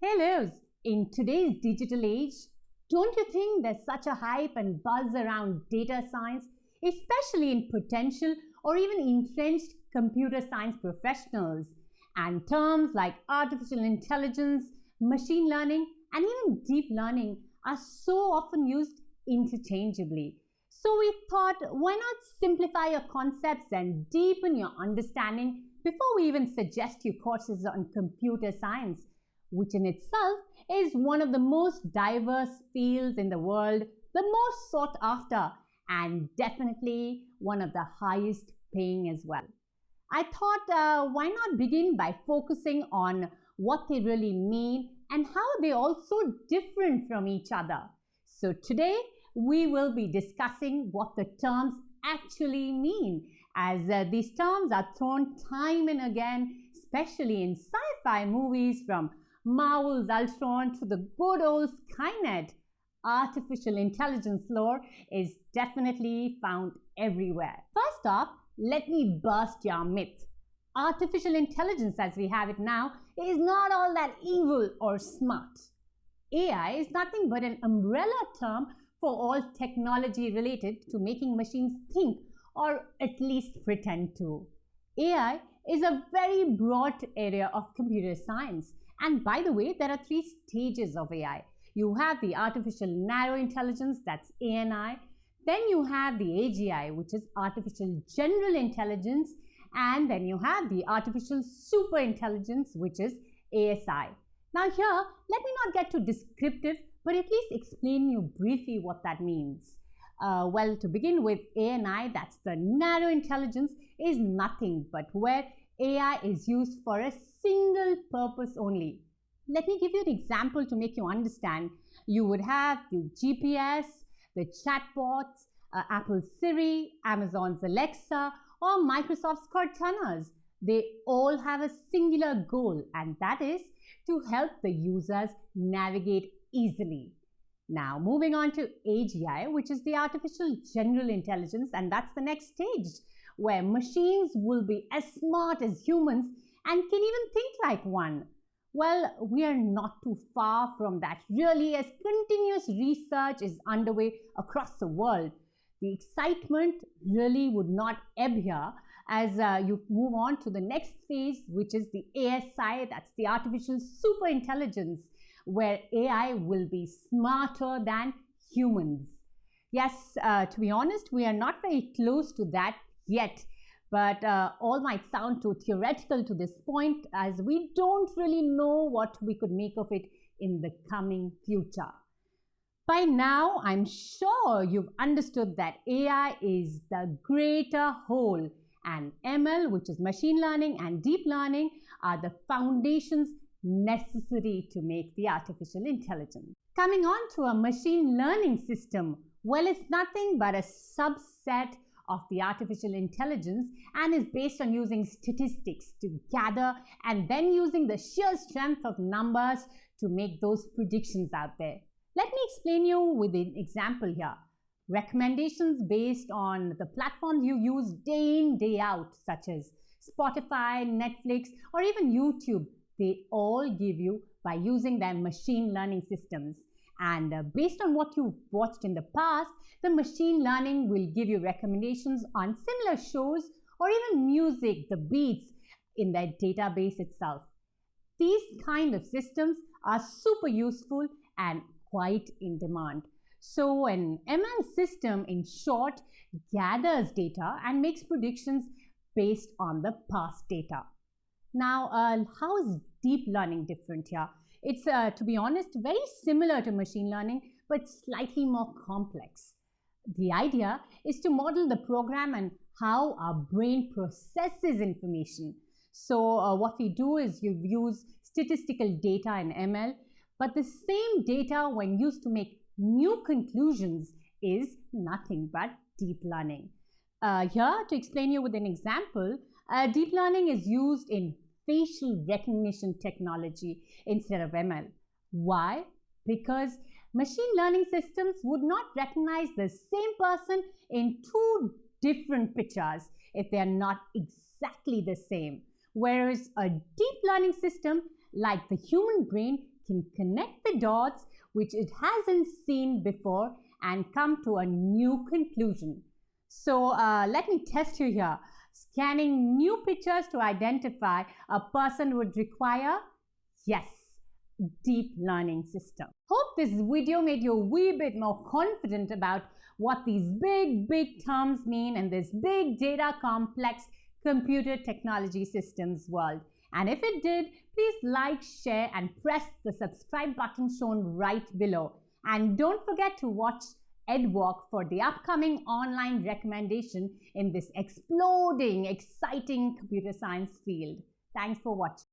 Hello! In today's digital age, don't you think there's such a hype and buzz around data science, especially in potential or even entrenched computer science professionals? And terms like artificial intelligence, machine learning, and even deep learning are so often used interchangeably. So we thought, why not simplify your concepts and deepen your understanding before we even suggest you courses on computer science, which in itself is one of the most diverse fields in the world, the most sought after, and definitely one of the highest paying as well. I thought, why not begin by focusing on what they really mean and how they also different from each other. So today we will be discussing what the terms actually mean, as these terms are thrown time and again, especially in sci-fi movies from Marvel's Ultron to the good old Skynet. Artificial intelligence lore is definitely found everywhere. First off, let me burst your myth. Artificial intelligence as we have it now is not all that evil or smart. AI is nothing but an umbrella term for all technology related to making machines think, or at least pretend to. AI is a very broad area of computer science. And by the way, there are three stages of AI. You have the artificial narrow intelligence, that's ANI. Then you have the AGI, which is artificial general intelligence. And then you have the artificial super intelligence, which is ASI. Now here, let me not get too descriptive, but at least explain you briefly what that means. Well, to begin with, ANI, that's the narrow intelligence, is nothing but where AI is used for a single purpose only. Let me give you an example to make you understand. You would have the GPS, the chatbots, Apple's Siri, Amazon's Alexa, or Microsoft's Cortanas. They all have a singular goal, and that is to help the users navigate easily. Now, moving on to AGI, which is the artificial general intelligence, and that's the next stage, where machines will be as smart as humans and can even think like one. Well, we are not too far from that, really, as continuous research is underway across the world. The excitement really would not ebb here as you move on to the next phase, which is the ASI, that's the artificial super intelligence, where AI will be smarter than humans. Yes, to be honest, we are not very close to that yet, but all might sound too theoretical to this point, as we don't really know what we could make of it in the coming future. By now, I'm sure you've understood that AI is the greater whole, and ML, which is machine learning, and deep learning are the foundations necessary to make the artificial intelligence. Coming on to a machine learning system, well, it's nothing but a subset of the artificial intelligence and is based on using statistics to gather and then using the sheer strength of numbers to make those predictions out there. Let me explain you with an example here. Recommendations based on the platforms you use day in, day out, such as Spotify, Netflix, or even YouTube, they all give you by using their machine learning systems. And based on what you've watched in the past, the machine learning will give you recommendations on similar shows or even music, the beats in their database itself. These kind of systems are super useful and quite in demand. So an ML system, in short, gathers data and makes predictions based on the past data. Now, how is deep learning different here? It's, to be honest, very similar to machine learning, but slightly more complex. The idea is to model the program and how our brain processes information. So what we do is you use statistical data in ML, but the same data, when used to make new conclusions, is nothing but deep learning. Here, to explain you with an example, deep learning is used in facial recognition technology instead of ML. Why? Because machine learning systems would not recognize the same person in two different pictures if they are not exactly the same. Whereas a deep learning system, like the human brain, can connect the dots which it hasn't seen before and come to a new conclusion. So let me test you here. Scanning new pictures to identify a person would require, yes, deep learning system. Hope this video made you a wee bit more confident about what these big terms mean in this big data complex computer technology systems world. And if it did, please like, share and press the subscribe button shown right below. And don't forget to watch edWalk for the upcoming online recommendation in this exploding, exciting computer science field. Thanks for watching.